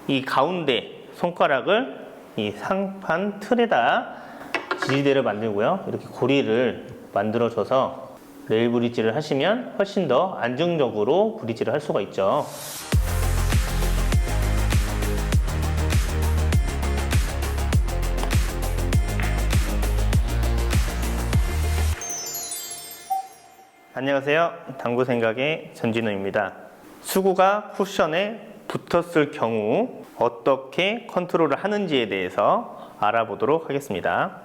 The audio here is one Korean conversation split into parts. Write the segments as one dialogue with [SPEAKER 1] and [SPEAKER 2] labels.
[SPEAKER 1] 이 가운데 손가락을 이 상판 틀에다 지지대를 만들고요. 이렇게 고리를 만들어줘서 레일 브릿지를 하시면 훨씬 더 안정적으로 브릿지를 할 수가 있죠. 안녕하세요. 당구생각의 전진우입니다. 수구가 쿠션에 붙었을 경우 어떻게 컨트롤을 하는지에 대해서 알아보도록 하겠습니다.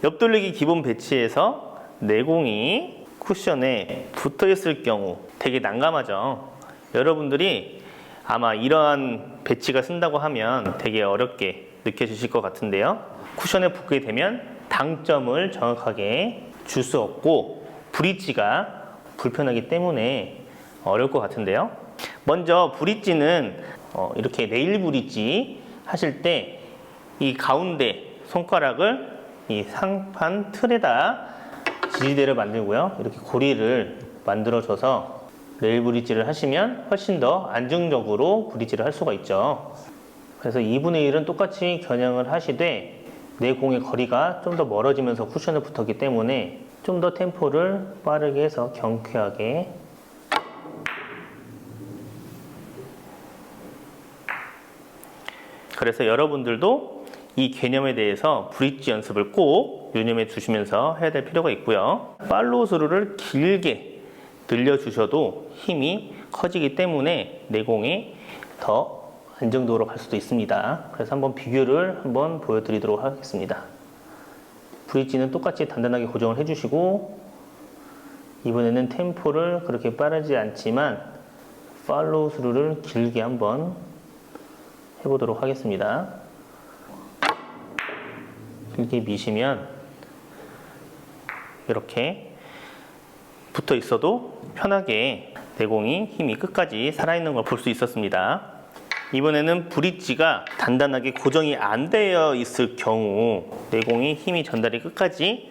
[SPEAKER 1] 옆돌리기 기본 배치에서 내공이 쿠션에 붙어 있을 경우 되게 난감하죠. 여러분들이 아마 이러한 배치가 쓴다고 하면 되게 어렵게 느껴지실 것 같은데요. 쿠션에 붙게 되면 당점을 정확하게 줄 수 없고 브릿지가 불편하기 때문에 어려울 것 같은데요. 먼저 브릿지는 이렇게 레일 브릿지 하실 때 이 가운데 손가락을 이 상판 틀에다 지지대를 만들고요. 이렇게 고리를 만들어줘서 레일 브릿지를 하시면 훨씬 더 안정적으로 브릿지를 할 수가 있죠. 그래서 2분의 1은 똑같이 겨냥을 하시되 내 공의 거리가 좀 더 멀어지면서 쿠션에 붙었기 때문에 좀 더 템포를 빠르게 해서 경쾌하게 그래서 여러분들도 이 개념에 대해서 브릿지 연습을 꼭 유념해 주시면서 해야 될 필요가 있고요. 팔로우 스루를 길게 늘려주셔도 힘이 커지기 때문에 내공이 더 안정적으로 갈 수도 있습니다. 그래서 한번 비교를 한번 보여드리도록 하겠습니다. 브릿지는 똑같이 단단하게 고정을 해주시고 이번에는 템포를 그렇게 빠르지 않지만 팔로우 스루를 길게 한번 해보도록 하겠습니다. 길게 미시면 이렇게 붙어 있어도 편하게 내공이 힘이 끝까지 살아있는 걸 볼 수 있었습니다. 이번에는 브릿지가 단단하게 고정이 안 되어 있을 경우 내공이 힘이 전달이 끝까지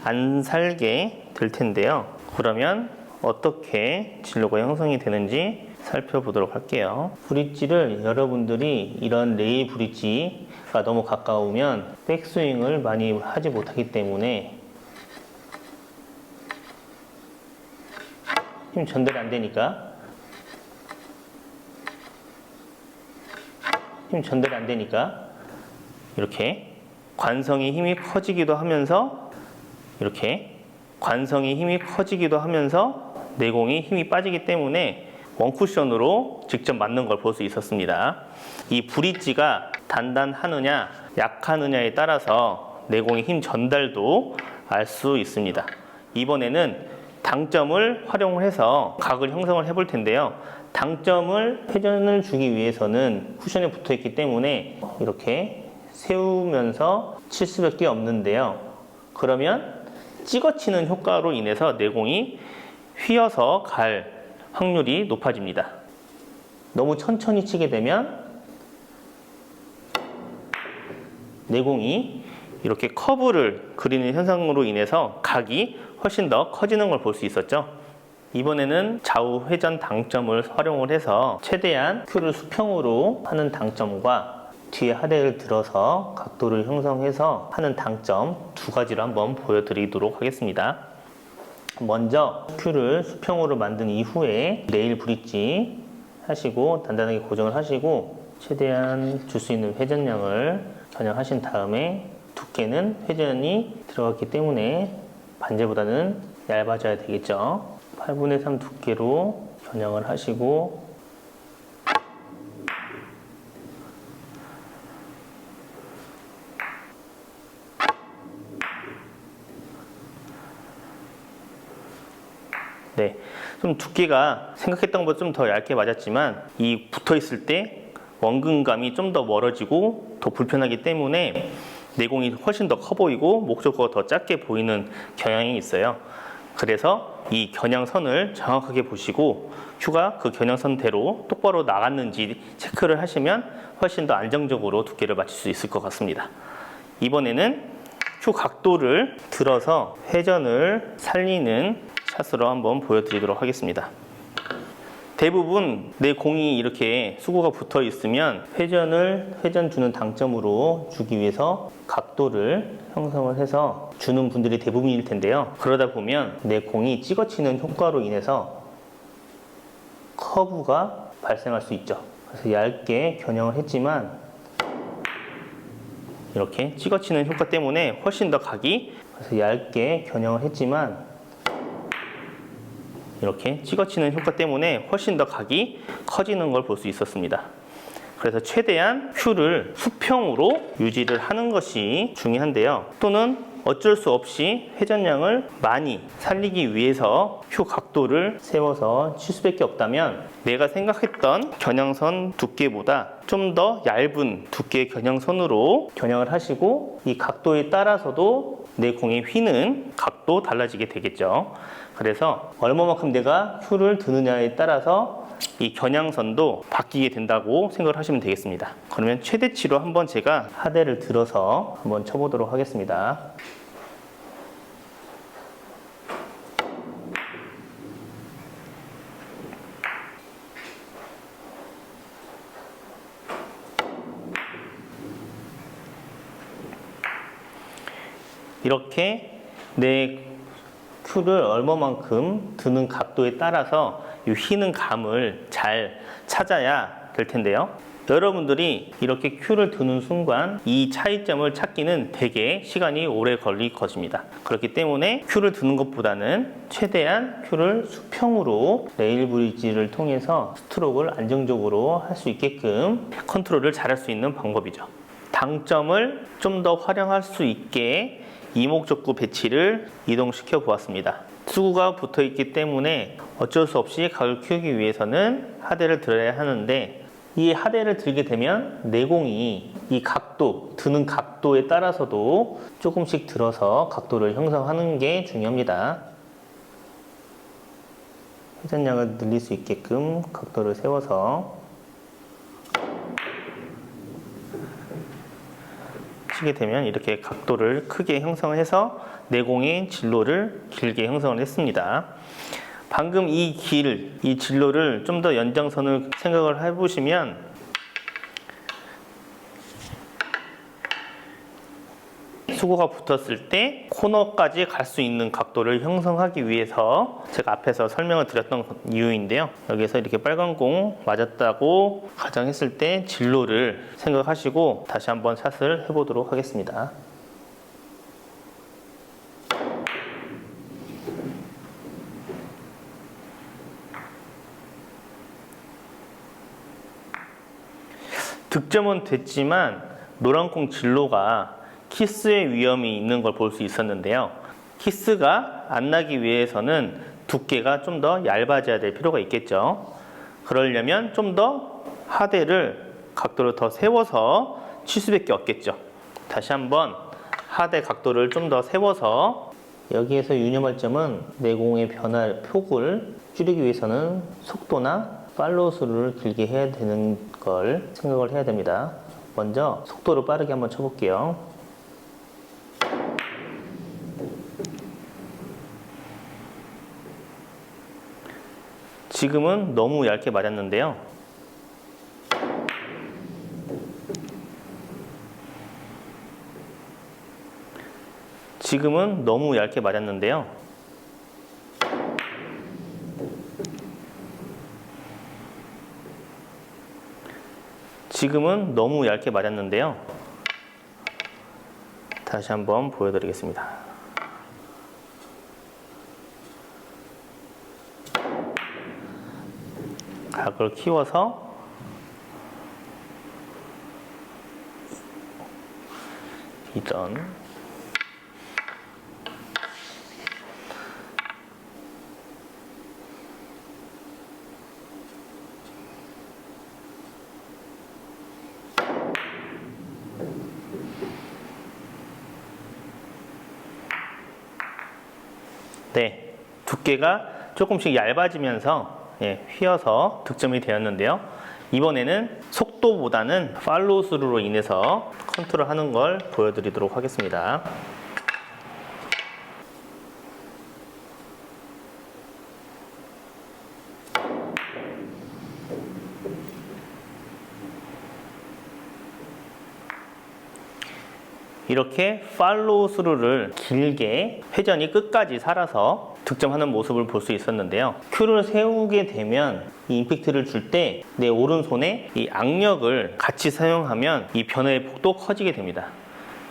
[SPEAKER 1] 안 살게 될 텐데요. 그러면 어떻게 진로가 형성이 되는지 살펴보도록 할게요. 브릿지를 여러분들이 이런 레일 브릿지가 너무 가까우면 백스윙을 많이 하지 못하기 때문에 힘 전달이 안 되니까 이렇게 관성의 힘이 커지기도 하면서 내공이 힘이 빠지기 때문에 원쿠션으로 직접 맞는 걸 볼 수 있었습니다. 이 브릿지가 단단하느냐 약하느냐에 따라서 내공의 힘 전달도 알 수 있습니다. 이번에는 당점을 활용해서 각을 형성을 해볼 텐데요. 당점을 회전을 주기 위해서는 쿠션에 붙어 있기 때문에 이렇게 세우면서 칠 수밖에 없는데요. 그러면 찍어치는 효과로 인해서 내공이 휘어서 갈 확률이 높아집니다. 너무 천천히 치게 되면 내공이 이렇게 커브를 그리는 현상으로 인해서 각이 훨씬 더 커지는 걸 볼 수 있었죠. 이번에는 좌우 회전 당점을 활용을 해서 최대한 큐를 수평으로 하는 당점과 뒤에 하대를 들어서 각도를 형성해서 하는 당점 두 가지를 한번 보여드리도록 하겠습니다. 먼저 큐를 수평으로 만든 이후에 레일 브릿지 하시고 단단하게 고정을 하시고 최대한 줄 수 있는 회전량을 겨냥하신 다음에 두께는 회전이 들어갔기 때문에 반지보다는 얇아져야 되겠죠. 8분의 3 두께로 겨냥을 하시고 네, 좀 두께가 생각했던 것보다 좀 더 얇게 맞았지만 이 붙어 있을 때 원근감이 좀 더 멀어지고 더 불편하기 때문에 내공이 훨씬 더 커 보이고 목적어가 더 작게 보이는 경향이 있어요. 그래서 이 겨냥선을 정확하게 보시고 큐가 그 겨냥선대로 똑바로 나갔는지 체크를 하시면 훨씬 더 안정적으로 두께를 맞출 수 있을 것 같습니다. 이번에는 큐 각도를 들어서 회전을 살리는 샷으로 한번 보여드리도록 하겠습니다. 대부분 내 공이 이렇게 수고가 붙어 있으면 회전 주는 당점으로 주기 위해서 각도를 형성을 해서 주는 분들이 대부분일 텐데요. 그러다 보면 내 공이 찍어치는 효과로 인해서 커브가 발생할 수 있죠. 그래서 얇게 겨냥을 했지만 이렇게 찍어치는 효과 때문에 훨씬 더 각이, 그래서 얇게 겨냥을 했지만 이렇게 찍어치는 효과 때문에 훨씬 더 각이 커지는 걸 볼 수 있었습니다. 그래서 최대한 큐를 수평으로 유지를 하는 것이 중요한데요. 또는 어쩔 수 없이 회전량을 많이 살리기 위해서 큐 각도를 세워서 칠 수밖에 없다면 내가 생각했던 겨냥선 두께보다 좀 더 얇은 두께의 겨냥선으로 겨냥을 하시고 이 각도에 따라서도 내 공의 휘는 각도 달라지게 되겠죠. 그래서 얼마만큼 내가 큐를 드느냐에 따라서 이 겨냥선도 바뀌게 된다고 생각을 하시면 되겠습니다. 그러면 최대치로 한번 제가 하대를 들어서 한번 쳐보도록 하겠습니다. 이렇게 내 큐를 얼마만큼 드는 각도에 따라서 이 휘는 감을 잘 찾아야 될 텐데요. 여러분들이 이렇게 큐를 드는 순간 이 차이점을 찾기는 되게 시간이 오래 걸릴 것입니다. 그렇기 때문에 큐를 드는 것보다는 최대한 큐를 수평으로 레일 브릿지를 통해서 스트로크를 안정적으로 할 수 있게끔 컨트롤을 잘할 수 있는 방법이죠. 당점을 좀 더 활용할 수 있게 이목적구 배치를 이동시켜 보았습니다. 수구가 붙어 있기 때문에 어쩔 수 없이 각을 키우기 위해서는 하대를 들어야 하는데, 이 하대를 들게 되면 내공이 이 각도, 드는 각도에 따라서도 조금씩 들어서 각도를 형성하는 게 중요합니다. 회전량을 늘릴 수 있게끔 각도를 세워서 치게 되면 이렇게 각도를 크게 형성을 해서 내공의 진로를 길게 형성을 했습니다. 방금 이 진로를 좀 더 연장선을 생각을 해보시면 수고가 붙었을 때 코너까지 갈 수 있는 각도를 형성하기 위해서 제가 앞에서 설명을 드렸던 이유인데요. 여기서 이렇게 빨간 공 맞았다고 가정했을 때 진로를 생각하시고 다시 한번 샷을 해보도록 하겠습니다. 득점은 됐지만 노란 공 진로가 키스의 위험이 있는 걸 볼 수 있었는데요. 키스가 안 나기 위해서는 두께가 좀 더 얇아져야 될 필요가 있겠죠. 그러려면 좀 더 하대를 각도를 더 세워서 칠 수밖에 없겠죠. 다시 한번 하대 각도를 좀 더 세워서, 여기에서 유념할 점은 내공의 변화 폭을 줄이기 위해서는 속도나 팔로우 스루를 길게 해야 되는 걸 생각을 해야 됩니다. 먼저 속도를 빠르게 한번 쳐볼게요. 지금은 너무 얇게 맞았는데요. 지금은 너무 얇게 맞았는데요. 지금은 너무 얇게 맞았는데요. 다시 한번 보여드리겠습니다. 각을 키워서 이전, 네, 두께가 조금씩 얇아지면서 휘어서 득점이 되었는데요. 이번에는 속도보다는 팔로우 스루로 인해서 컨트롤하는 걸 보여드리도록 하겠습니다. 이렇게 팔로우 스루를 길게 회전이 끝까지 살아서 득점하는 모습을 볼 수 있었는데요. 큐를 세우게 되면 이 임팩트를 줄 때 내 오른손에 이 악력을 같이 사용하면 이 변화의 폭도 커지게 됩니다.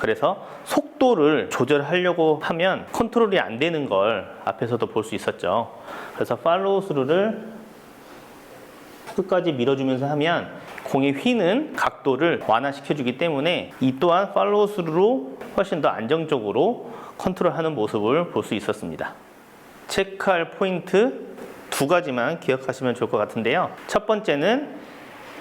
[SPEAKER 1] 그래서 속도를 조절하려고 하면 컨트롤이 안 되는 걸 앞에서도 볼 수 있었죠. 그래서 팔로우 스루를 끝까지 밀어주면서 하면 공의 휘는 각도를 완화시켜주기 때문에 이 또한 팔로우 스루로 훨씬 더 안정적으로 컨트롤하는 모습을 볼 수 있었습니다. 체크할 포인트 두 가지만 기억하시면 좋을 것 같은데요. 첫 번째는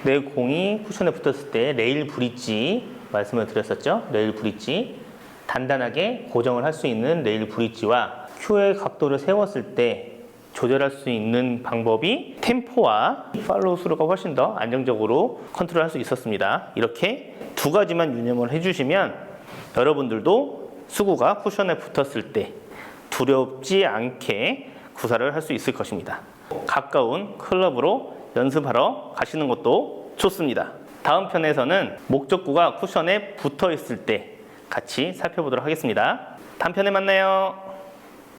[SPEAKER 1] 내 공이 쿠션에 붙었을 때 레일 브릿지 말씀을 드렸었죠. 레일 브릿지 단단하게 고정을 할 수 있는 레일 브릿지와 큐의 각도를 세웠을 때 조절할 수 있는 방법이 템포와 팔로우 스루가 훨씬 더 안정적으로 컨트롤할 수 있었습니다. 이렇게 두 가지만 유념을 해주시면 여러분들도 수구가 쿠션에 붙었을 때 두렵지 않게 구사를 할 수 있을 것입니다. 가까운 클럽으로 연습하러 가시는 것도 좋습니다. 다음 편에서는 목적구가 쿠션에 붙어 있을 때 같이 살펴보도록 하겠습니다. 다음 편에 만나요.